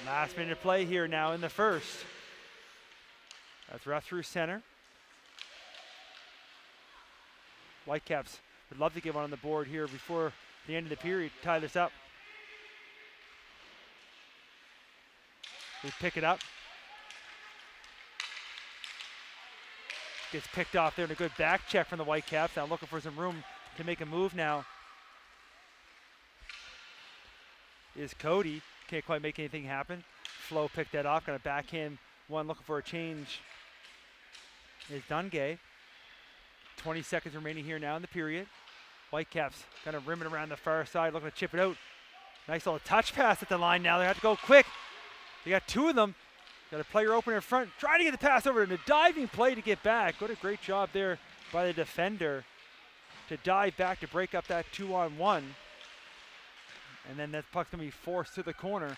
Last minute of play here now in the first. That's rough through center. Whitecaps would love to get one on the board here before the end of the period, tie this up. They pick it up. Gets picked off there and a good back check from the Whitecaps. Now looking for some room to make a move now. Is Cody. Can't quite make anything happen. Flo picked that off. Gonna backhand one, looking for a change. Is Dungay. 20 seconds remaining here now in the period. Whitecaps kind of rimming around the far side, looking to chip it out. Nice little touch pass at the line now. They have to go quick. They got two of them. Got a player open in front, trying to get the pass over and a diving play to get back. What a great job there by the defender to dive back to break up that 2-on-1. And then that puck's gonna be forced to the corner.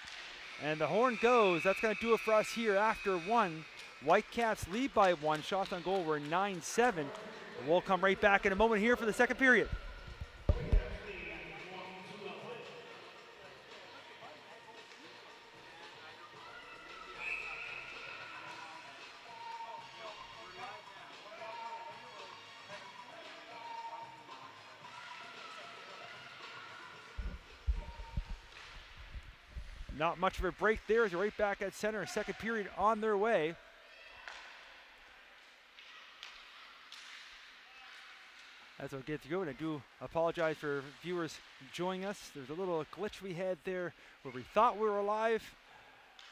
And the horn goes. That's gonna do it for us here after one. Whitecaps lead by one. Shots on goal were 9-7. We'll come right back in a moment here for the second period. Not much of a break there as you're right back at center. Second period on their way. As we'll get to go, and I do apologize for viewers joining us. There's a little glitch we had there where we thought we were live,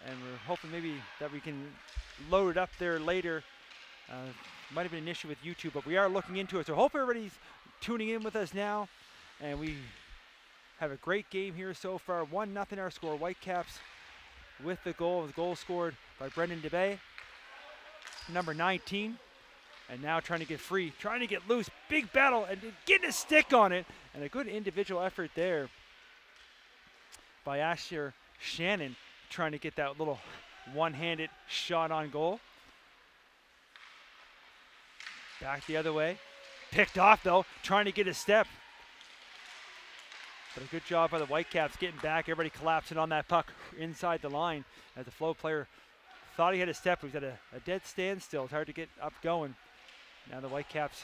and we're hoping maybe that we can load it up there later. Might have been an issue with YouTube, but we are looking into it. So hope everybody's tuning in with us now, and we have a great game here so far. 1-0 our score. Whitecaps with the goal. The goal scored by Brendan DeBay, number 19. And now trying to get free, trying to get loose. Big battle and getting a stick on it. And a good individual effort there by Asher Shannon, trying to get that little one-handed shot on goal. Back the other way. Picked off though, trying to get a step. But a good job by the Whitecaps getting back. Everybody collapsing on that puck inside the line as the Flow player thought he had a step. He was at a dead standstill. It's hard to get up going. Now the Whitecaps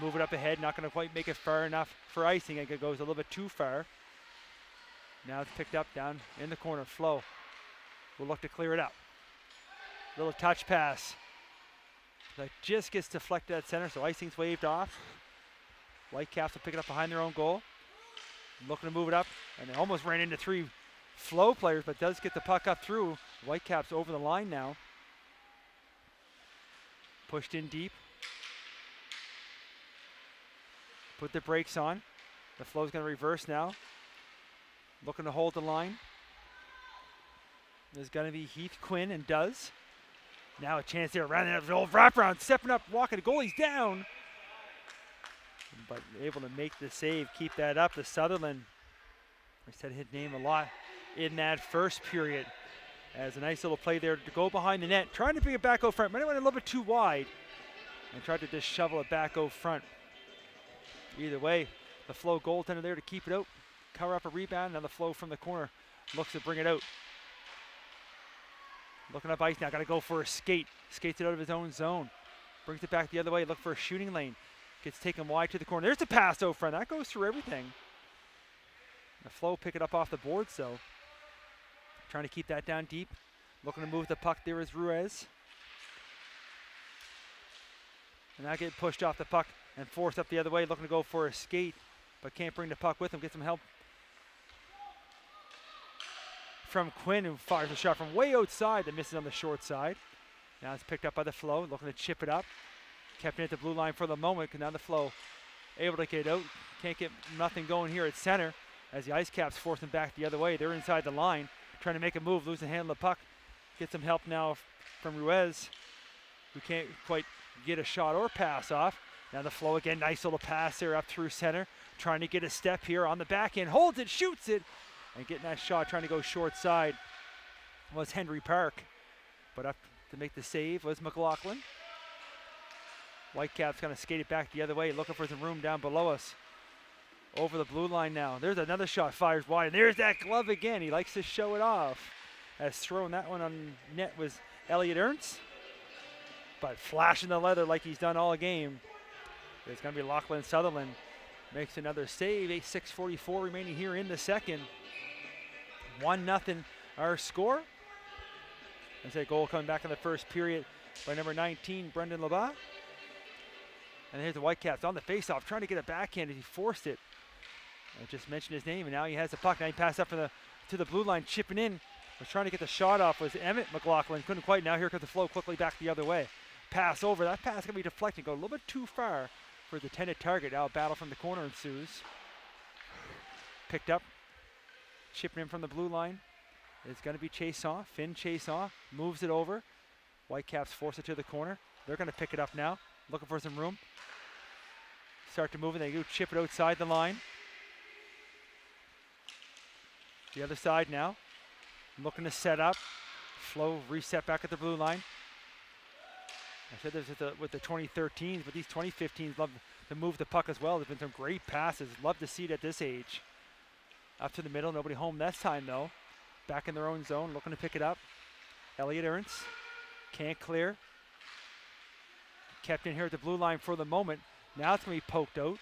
move it up ahead. Not going to quite make it far enough for icing. It goes a little bit too far. Now it's picked up down in the corner. Flow will look to clear it up. Little touch pass. That just gets deflected at center, so icing's waved off. Whitecaps will pick it up behind their own goal. Looking to move it up, and they almost ran into three Flow players, but does get the puck up through. Whitecaps over the line now. Pushed in deep. Put the brakes on. The Flow's going to reverse now. Looking to hold the line. There's going to be Heath Quinn, and does. Now a chance there around the old wraparound, stepping up, walking the goalie's down. But able to make the save, keep that up. The Sutherland, I said his name a lot in that first period. As a nice little play there to go behind the net. Trying to bring it back out front. Might have went a little bit too wide. And tried to just shovel it back out front. Either way, the Flow goaltender there to keep it out. Cover up a rebound. Now the Flow from the corner looks to bring it out. Looking up ice now. Got to go for a skate. Skates it out of his own zone. Brings it back the other way. Look for a shooting lane. Gets taken wide to the corner. There's the pass out front. That goes through everything. The Flow pick it up off the boards though. Trying to keep that down deep. Looking to move the puck there is Ruiz. And that get pushed off the puck and forced up the other way. Looking to go for a skate, but can't bring the puck with him. Get some help from Quinn, who fires a shot from way outside that misses on the short side. Now it's picked up by the Flow. Looking to chip it up. Kept it at the blue line for the moment. Now the Flow able to get out. Can't get nothing going here at center as the Ice Caps force them back the other way. They're inside the line. Trying to make a move, losing the handle of the puck. Get some help now from Ruiz, who can't quite get a shot or pass off. Now the Flow again, nice little pass there up through center. Trying to get a step here on the back end. Holds it, shoots it, and getting that shot, trying to go short side was Henry Park. But up to make the save was McLaughlin. Whitecaps kind of skated back the other way, looking for some room down below us. Over the blue line now. There's another shot, fires wide. And there's that glove again. He likes to show it off. as throwing that one on net was Elliot Ernst. But flashing the leather like he's done all game. It's going to be Lachlan Sutherland. Makes another save. 6:44 remaining here in the second. 1-0 our score. As a goal coming back in the first period by number 19, Brendan Labat. And here's the Whitecaps on the faceoff, trying to get a backhand as he forced it. I just mentioned his name, and now he has the puck. Now he passed up to the blue line, chipping in. Was trying to get the shot off was Emmett McLaughlin. Couldn't quite. Now here comes the flow quickly back the other way. Pass over. That pass going to be deflected. Go a little bit too far for the intended target. Now a battle from the corner ensues. Picked up. Chipping in from the blue line. It's going to be Chason. Finn Chason moves it over. Whitecaps force it to the corner. They're going to pick it up now. Looking for some room. Start to move it. They do chip it outside the line. The other side now. Looking to set up. Flow reset back at the blue line. I said this with the 2013s, but these 2015s love to move the puck as well. There's been some great passes. Love to see it at this age. Up to the middle. Nobody home this time, though. Back in their own zone. Looking to pick it up. Elliot Ernst. Can't clear. Kept in here at the blue line for the moment. Now it's going to be poked out.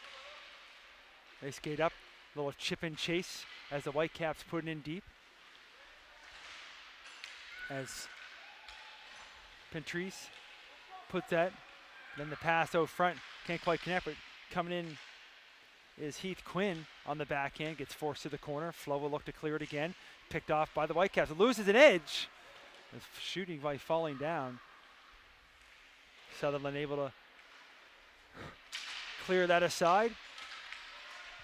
They skate up. Little chip and chase as the Whitecaps put it in deep. As Pentrice puts that. Then the pass out front. Can't quite connect, but coming in is Heath Quinn on the backhand. Gets forced to the corner. Flo will look to clear it again. Picked off by the Whitecaps. It loses an edge. It's shooting by falling down. Sutherland able to clear that aside.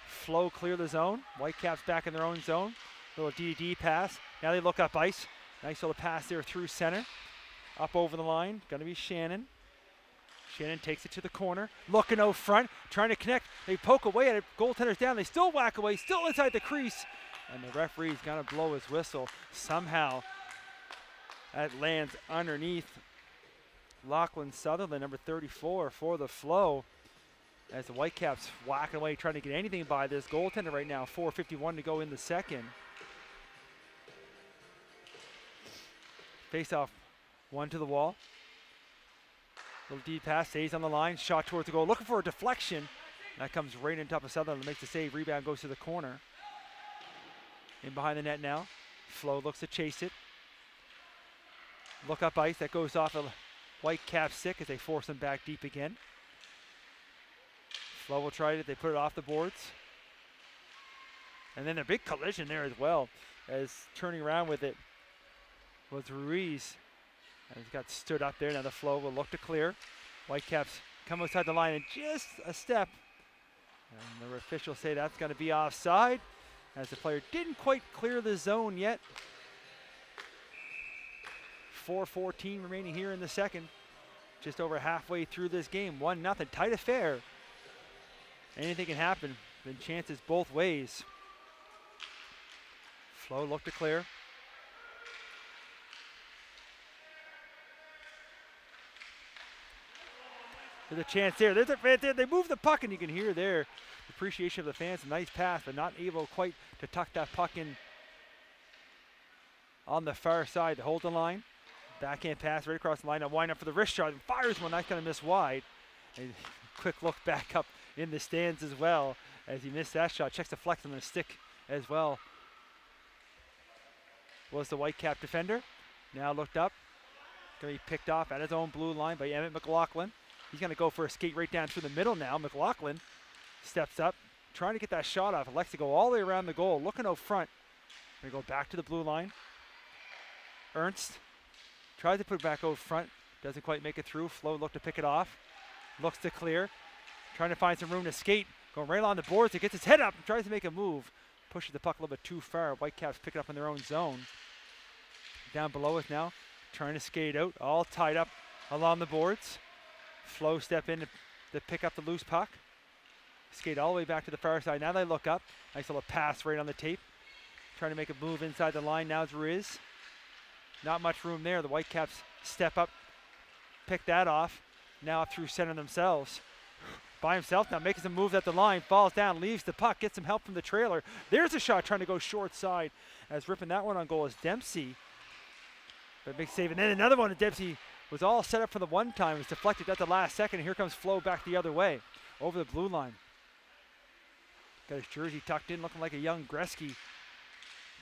Flo clear the zone. Whitecaps back in their own zone. Little DD pass. Now they look up ice. Nice little pass there through center. Up over the line. Going to be Shannon. Shannon takes it to the corner. Looking out front. Trying to connect. They poke away at it. Goaltender's down. They still whack away. Still inside the crease. And the referee's going to blow his whistle. Somehow that lands underneath Lachlan Sutherland, number 34 for the Flow. As the Whitecaps whacking away, trying to get anything by this goaltender right now. 4:51 to go in the second. Face off, one to the wall. Little deep pass, stays on the line, shot towards the goal. Looking for a deflection. That comes right on top of Sutherland, makes the save. Rebound goes to the corner. In behind the net now. Flo looks to chase it. Look up ice, that goes off a Whitecap stick as they force them back deep again. Flo will try it, they put it off the boards. And then a big collision there as well, as turning around with it was Ruiz. And he's got stood up there. Now the Flow will look to clear. Whitecaps come outside the line and just a step. And the officials say that's going to be offside, as the player didn't quite clear the zone yet. 4:14 remaining here in the second. Just over halfway through this game. 1-0, tight affair. Anything can happen. Been chances both ways. Flo look to clear. There's a chance there. There's a fan there. They move the puck, and you can hear there the appreciation of the fans. A nice pass, but not able quite to tuck that puck in on the far side to hold the line. Backhand pass right across the line. Now wind up for the wrist shot and fires one. That's going to miss wide. A quick look back up in the stands as well as he missed that shot. Checks the flex on the stick as well. Was the Whitecap defender. Now looked up. Going to be picked off at his own blue line by Emmett McLaughlin. He's going to go for a skate right down through the middle now. McLaughlin steps up, trying to get that shot off. Elects to go all the way around the goal, looking out front. Going to go back to the blue line. Ernst tries to put it back out front. Doesn't quite make it through. Flo look to pick it off. Looks to clear. Trying to find some room to skate. Going right on the boards. He gets his head up and tries to make a move. Pushes the puck a little bit too far. Whitecaps pick it up in their own zone. Down below us now. Trying to skate out. All tied up along the boards. Flo step in to pick up the loose puck. Skate all the way back to the far side. Now they look up. Nice little pass right on the tape. Trying to make a move inside the line. Now it's Riz. Not much room there. The Whitecaps step up. Pick that off. Now up through center themselves. By himself now, making some moves at the line. Falls down, leaves the puck, gets some help from the trailer. There's a shot trying to go short side. As ripping that one on goal is Dempsey. But big save. And then another one. Dempsey was all set up for the one time. It was deflected at the last second. And here comes Flo back the other way over the blue line. Got his jersey tucked in, looking like a young Gretzky.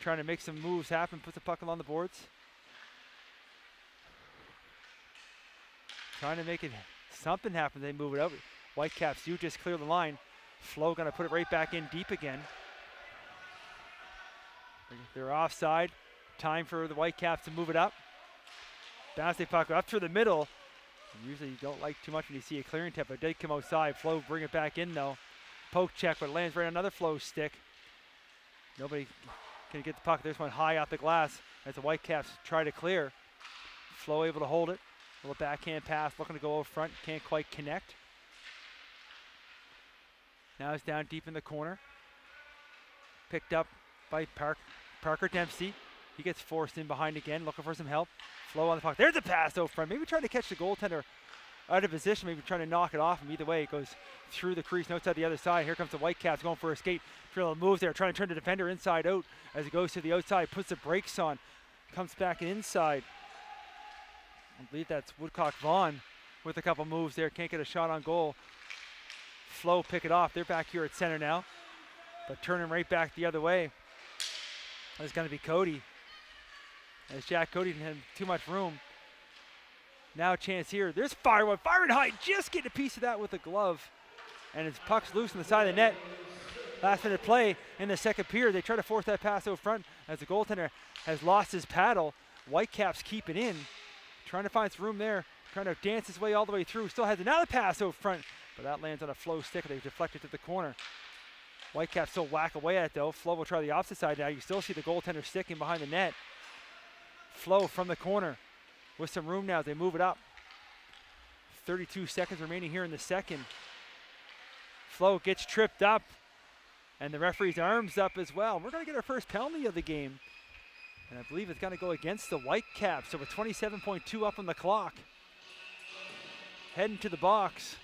Trying to make some moves happen, puts the puck along the boards. Trying to make it something happen. They move it out. Whitecaps do just clear the line. Flo gonna put it right back in deep again. They're offside. Time for the Whitecaps to move it up. Bounce the puck up through the middle. Usually you don't like too much when you see a clearing tip, but it did come outside. Flo bring it back in though. Poke check, but it lands right on another Flo stick. Nobody can get the puck. There's one high off the glass as the Whitecaps try to clear. Flo able to hold it. A little backhand pass, looking to go out front. Can't quite connect. Now it's down deep in the corner. Picked up by Parker Dempsey. He gets forced in behind again, looking for some help. Flo on the puck. There's a pass out front. Maybe trying to catch the goaltender out of position, maybe trying to knock it off him. Either way, it goes through the crease and outside the other side. Here comes the Whitecaps going for a skate. Drill moves there, trying to turn the defender inside out as he goes to the outside, puts the brakes on, comes back inside. I believe that's Woodcock Vaughn with a couple moves there. Can't get a shot on goal. Flo pick it off. They're back here at center now, but turning right back the other way. It's going to be Cody. As Jack Cody didn't have too much room. Now a chance here. There's Firewood. Firing high. Just getting a piece of that with a glove. And his puck's loose on the side of the net. Last minute play in the second period. They try to force that pass out front as the goaltender has lost his paddle. Whitecaps keep it in. Trying to find some room there. Trying to dance his way all the way through. Still has another pass out front. But that lands on a Flo stick. They deflect it to the corner. Whitecaps still whack away at it though. Flo will try the opposite side now. You still see the goaltender sticking behind the net. Flo from the corner with some room now as they move it up. 32 seconds remaining here in the second. Flo gets tripped up and the referee's arms up as well. We're going to get our first penalty of the game. And I believe it's going to go against the Whitecaps. So with 27.2 up on the clock. Heading to the box.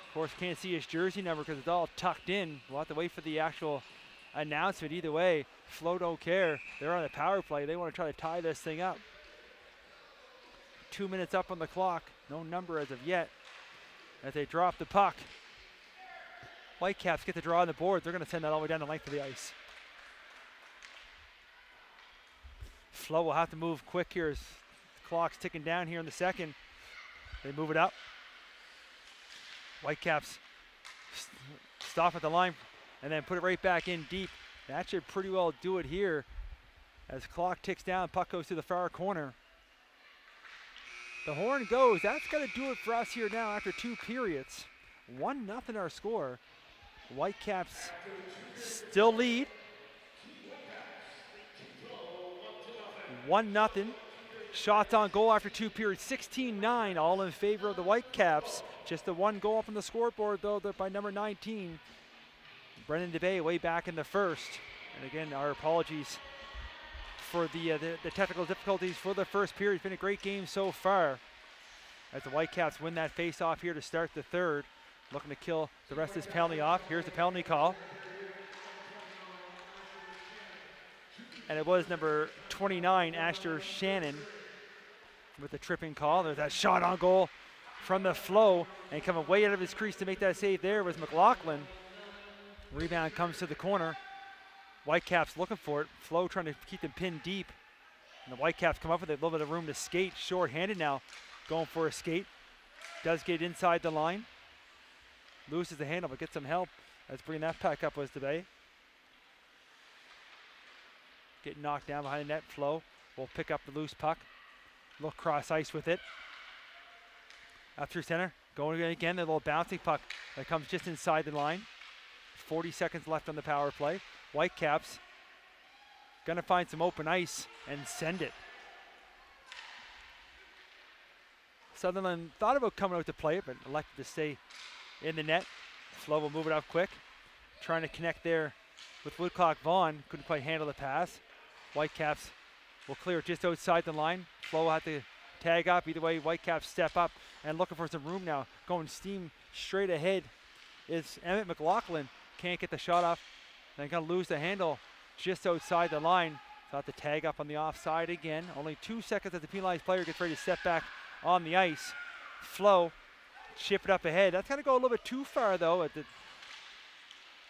Of course, can't see his jersey number because it's all tucked in. We'll have to wait for the actual announcement. Either way, Flo don't care. They're on the power play. They want to try to tie this thing up. 2 minutes up on the clock. No number as of yet. As they drop the puck. Whitecaps get the draw on the board. They're going to send that all the way down the length of the ice. Flo will have to move quick here as the clock's ticking down here in the second. They move it up. Whitecaps stop at the line and then put it right back in deep. That should pretty well do it here. As the clock ticks down, puck goes to the far corner. The horn goes. That's going to do it for us here now after 2 periods. 1-0 our score. Whitecaps still lead. 1-0. Shots on goal after 2 periods, 16-9, all in favor of the Whitecaps. Just the 1 goal up on the scoreboard, though, by number 19. Brendan DeBay way back in the first. And again, our apologies for the technical difficulties for the first period. It's been a great game so far. As the Whitecaps win that face-off here to start the third. Looking to kill the rest of this penalty off. Here's the penalty call. And it was number 29, Asher Shannon, with the tripping call. There's that shot on goal from the Flo, and coming way out of his crease to make that save there was McLaughlin. Rebound comes to the corner. Whitecaps looking for it. Flo trying to keep them pinned deep. And the Whitecaps come up with a little bit of room to skate. Short-handed now, going for a skate. Does get inside the line. Loses the handle, but gets some help. Let's bring that pack up was today. Getting knocked down behind the net. Flo will pick up the loose puck. Look cross ice with it. Up through center. Going again, the little bouncing puck that comes just inside the line. 40 seconds left on the power play. Whitecaps gonna find some open ice and send it. Sutherland thought about coming out to play it, but elected to stay in the net. Flo will move it up quick. Trying to connect there with Woodcock Vaughn. Couldn't quite handle the pass. Whitecaps will clear it just outside the line. Flo will have to tag up. Either way, Whitecaps step up and looking for some room now. Going steam straight ahead is Emmett McLaughlin. Can't get the shot off. Then gonna lose the handle just outside the line. Got the tag up on the offside again. Only 2 seconds as the penalized player gets ready to step back on the ice. Flow, chip it up ahead. That's going to go a little bit too far though,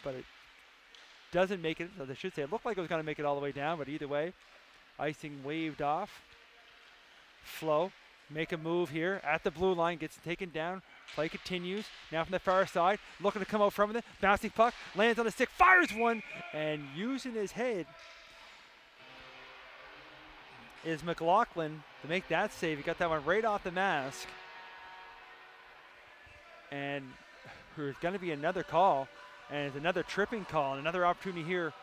but it doesn't make it, as I should say. It looked like it was going to make it all the way down, but either way, icing waved off. Flow, make a move here at the blue line, gets taken down. Play continues. Now from the far side, looking to come out from it. Bouncing puck, lands on the stick, fires one, and using his head is McLaughlin to make that save. He got that one right off the mask. And there's going to be another call, and it's another tripping call, and another opportunity here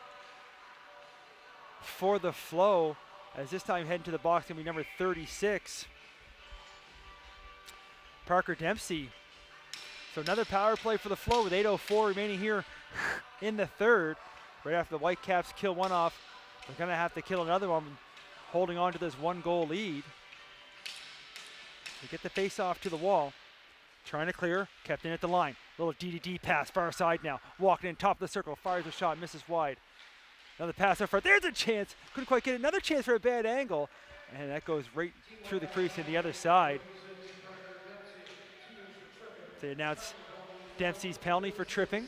for the Flow, as this time heading to the box going to be number 36. Parker Dempsey. So another power play for the Flow with 8:04 remaining here in the third. Right after the Whitecaps kill one off, they're going to have to kill another one, holding on to this 1-goal lead. They get the face-off to the wall. Trying to clear, kept in at the line. Little DDD pass, far side now. Walking in, top of the circle, fires a shot, misses wide. Another pass up front, there's a chance. Couldn't quite get it. Another chance for a bad angle. And that goes right through the crease to the other side. They announce Dempsey's penalty for tripping.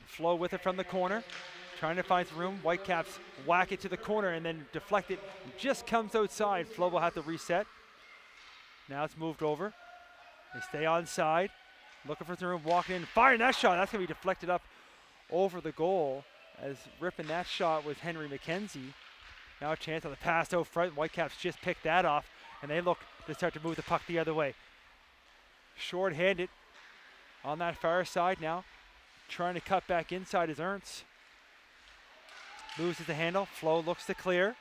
Flow with it from the corner. Trying to find some room. Whitecaps whack it to the corner and then deflect it. Just comes outside. Flow will have to reset. Now it's moved over. They stay on side. Looking for some room, walking in, firing that shot. That's going to be deflected up over the goal, as ripping that shot was Henry McKenzie. Now a chance on the pass out front. Whitecaps just picked that off, and they look to start to move the puck the other way. Short-handed on that far side now. Trying to cut back inside is Ernst. Loses the handle. Flow looks to clear.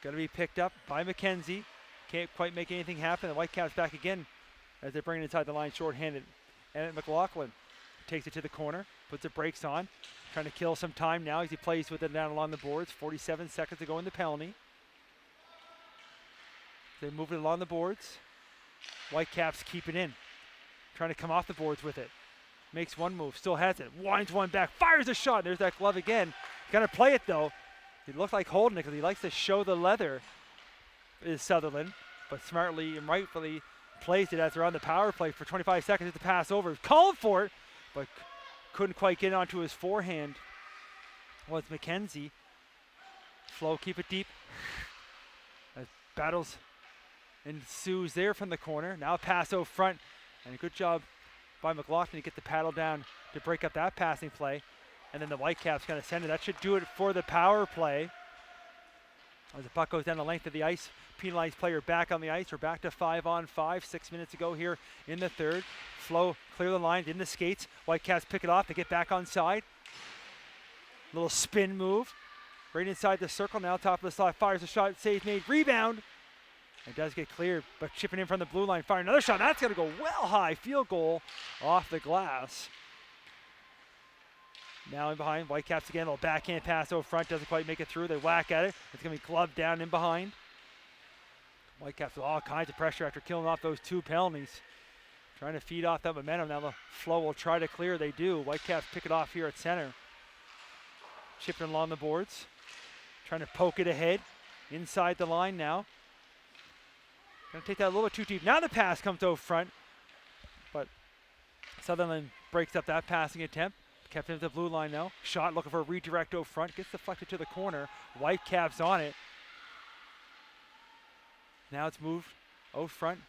Going to be picked up by McKenzie. Can't quite make anything happen. The Whitecaps back again as they bring it inside the line short-handed. And McLaughlin takes it to the corner, puts the brakes on, trying to kill some time now as he plays with it down along the boards. 47 seconds to go in the penalty. They move it along the boards. Whitecaps keep it in, trying to come off the boards with it. Makes one move, still has it, winds one back, fires a shot. There's that glove again. Gonna play it though. He looked like holding it because he likes to show the leather, is Sutherland, but smartly and rightfully plays it as they're on the power play for 25 seconds to pass over. Called for it, but couldn't quite get onto his forehand. Was McKenzie. Flow keep it deep. As battles ensues there from the corner. Now a pass out front, and a good job by McLaughlin to get the paddle down to break up that passing play. And then the Whitecaps going to send it. That should do it for the power play. As the puck goes down the length of the ice, penalized player back on the ice. We're back to 5-on-5, 6 minutes to go here in the third. Flow clear the line, in the skates. Whitecaps pick it off, they get back on side. Little spin move, right inside the circle. Now top of the slot, fires a shot, save made, rebound. It does get cleared, but chipping in from the blue line, firing another shot. That's gonna go well high, field goal off the glass. Now in behind, Whitecaps again, a little backhand pass over front, doesn't quite make it through. They whack at it. It's going to be gloved down in behind. Whitecaps with all kinds of pressure after killing off those 2 penalties. Trying to feed off that momentum. Now the Flow will try to clear. They do. Whitecaps pick it off here at center. Chipping along the boards. Trying to poke it ahead. Inside the line now. Going to take that a little bit too deep. Now the pass comes over front. But Sutherland breaks up that passing attempt. Kept into the blue line now. Shot looking for a redirect out front. Gets deflected to the corner. Whitecaps on it. Now it's moved out front.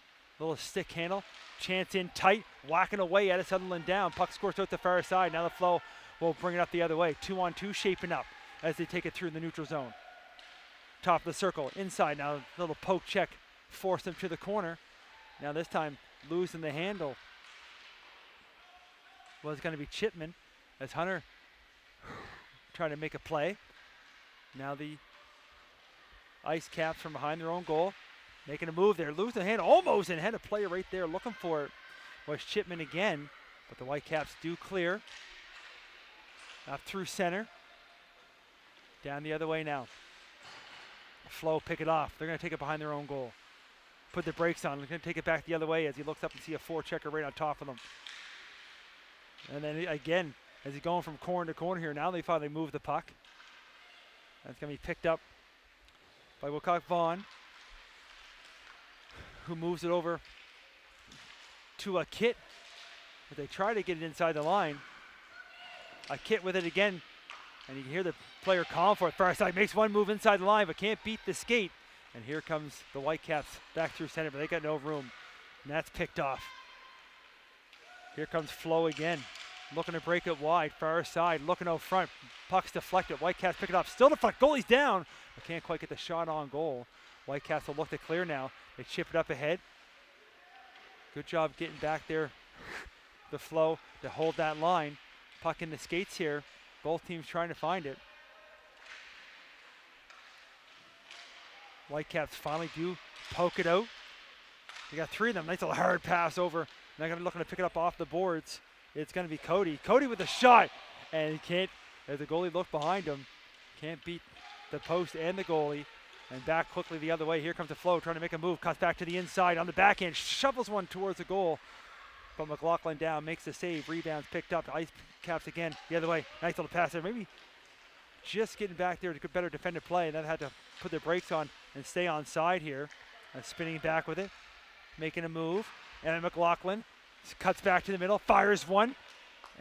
Little stick handle. Chance in tight. Whacking away at it. Sutherland down. Puck squirts out the far side. Now the Flow will bring it up the other way. 2-on-2 shaping up as they take it through the neutral zone. Top of the circle. Inside now. Little poke check. Force them to the corner. Now this time losing the handle was going to be Chipman. As Hunter trying to make a play. Now the Ice Caps from behind their own goal. Making a move there. Losing the hand. Almost in. Had a player right there looking for it. Was Chipman again. But the Whitecaps do clear. Up through center. Down the other way now. Flow pick it off. They're going to take it behind their own goal. Put the brakes on. They're going to take it back the other way as he looks up and see a forechecker right on top of them. And then again, as he's going from corner to corner here, now they finally move the puck. That's going to be picked up by Wilcock Vaughn, who moves it over to a Kit. But they try to get it inside the line. A Kit with it again, and you can hear the player calling for it. Far side makes one move inside the line, but can't beat the skate. And here comes the Whitecaps back through center, but they got no room. And that's picked off. Here comes Flo again, looking to break it wide. Far side, looking out front. Puck's deflected. Whitecaps pick it up. Still deflect. Goalie's down, but can't quite get the shot on goal. Whitecaps will look to clear now. They chip it up ahead. Good job getting back there, the Flo, to hold that line. Puck in the skates here. Both teams trying to find it. Whitecaps finally do poke it out. They got three of them. Nice little hard pass over. They're going to looking to pick it up off the boards. It's going to be Cody. Cody with a shot, and he can't. As the goalie looked behind him, can't beat the post and the goalie. And back quickly the other way. Here comes the Flo trying to make a move. Cuts back to the inside on the backhand. Shovels one towards the goal. But McLaughlin down, makes the save. Rebounds picked up. Ice Caps again the other way. Nice little pass there. Maybe just getting back there to get better defended play. And then had to put their brakes on and stay on side here. And spinning back with it. Making a move. And then McLaughlin cuts back to the middle. Fires one.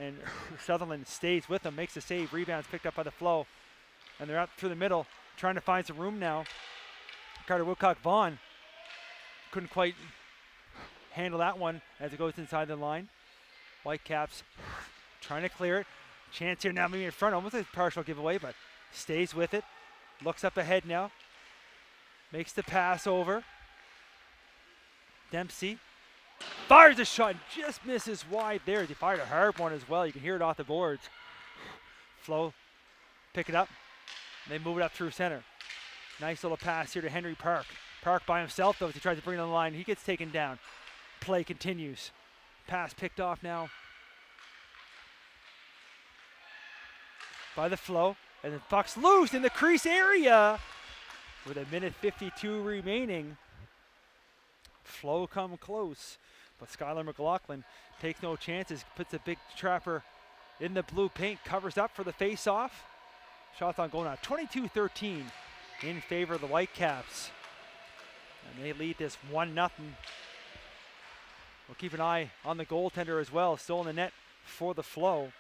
And Sutherland stays with him. Makes the save. Rebounds picked up by the Flo. And they're out through the middle. Trying to find some room now. Carter Wilcock Vaughn couldn't quite handle that one as it goes inside the line. Whitecaps trying to clear it. Chance here now maybe in front. Almost a partial giveaway, but stays with it. Looks up ahead now. Makes the pass over. Dempsey fires a shot and just misses wide there. He fired a hard one as well. You can hear it off the boards. Flo pick it up. They move it up through center. Nice little pass here to Henry Park. Park by himself though as he tries to bring it on the line. He gets taken down. Play continues. Pass picked off now by the Flo. And the puck's loose in the crease area with a minute 52 remaining. Flo come close, but Skylar McLaughlin takes no chances. Puts a big trapper in the blue paint. Covers up for the face-off. Shots on goal now. 22-13 in favor of the Whitecaps. And they lead this 1-0. We'll keep an eye on the goaltender as well. Still in the net for the Flo.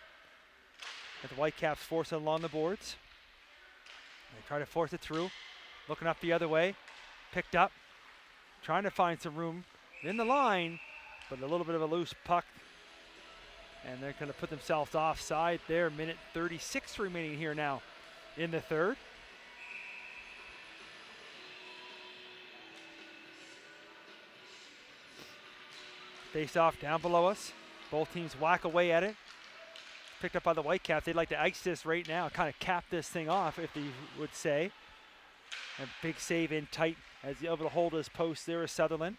As the Whitecaps force it along the boards. They try to force it through. Looking up the other way. Picked up. Trying to find some room in the line, but a little bit of a loose puck. And they're going to put themselves offside there. Minute 36 remaining here now in the third. Face off down below us. Both teams whack away at it. Picked up by the Whitecaps. They'd like to ice this right now, kind of cap this thing off, if you would say. A big save in tight as he's able to hold his post there is Sutherland.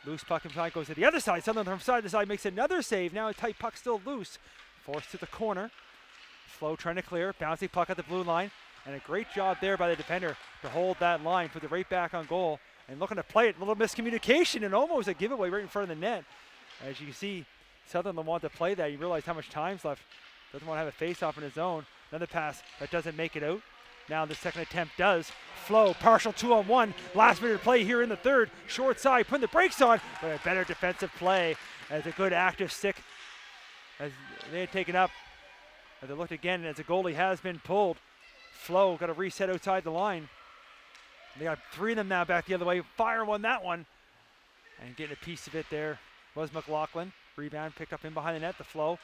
Loose puck inside, goes to the other side. Sutherland from side to side makes another save. Now a tight puck still loose. Forced to the corner. Flo trying to clear. Bouncing puck at the blue line. And a great job there by the defender to hold that line. Put it right back on goal. And looking to play it. A little miscommunication and almost a giveaway right in front of the net. As you can see, Sutherland wanted to play that. You realize how much time's left. Doesn't want to have a face-off in his own. Another pass that doesn't make it out. Now the second attempt does. Flo, partial 2-on-1. Last minute of play here in the third. Short side, putting the brakes on, but a better defensive play as a good active stick. As they had taken up. As they looked again, as the goalie has been pulled. Flo got a reset outside the line. They got three of them now back the other way. Fire one, that one. And getting a piece of it there was McLaughlin. Rebound picked up in behind the net. The Flo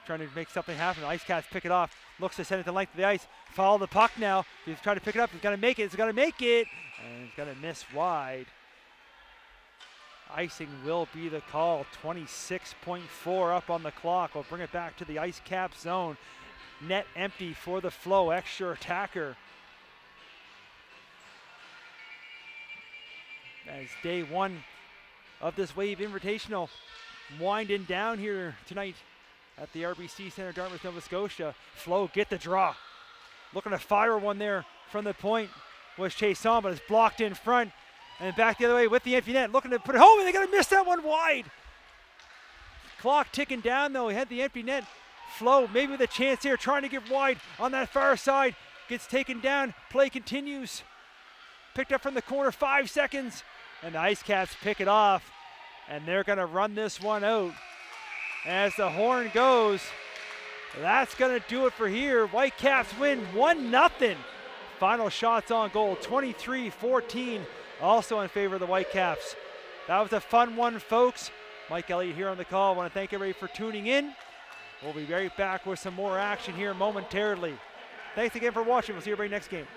trying to make something happen. The Ice Cats pick it off. Looks to send it to the length of the ice. Follow the puck now. He's trying to pick it up. He's going to make it. He's going to make it. And he's going to miss wide. Icing will be the call. 26.4 up on the clock. We'll bring it back to the Ice Cap zone. Net empty for the Flo. Extra attacker. As day one of this Wave Invitational winding down here tonight at the RBC Centre, Dartmouth, Nova Scotia. Flo get the draw. Looking to fire one there from the point was Chase on, but it's blocked in front. And back the other way with the empty net. Looking to put it home, and they got to miss that one wide. Clock ticking down though. He had the empty net. Flo maybe with a chance here, trying to get wide on that far side. gets taken down. Play continues. Picked up from the corner, 5 seconds. And the Ice Caps pick it off. And they're going to run this one out. As the horn goes, that's going to do it for here. Whitecaps win 1-0. Final shots on goal, 23-14, also in favor of the Whitecaps. That was a fun one, folks. Mike Elliott here on the call. I want to thank everybody for tuning in. We'll be right back with some more action here momentarily. Thanks again for watching. We'll see everybody next game.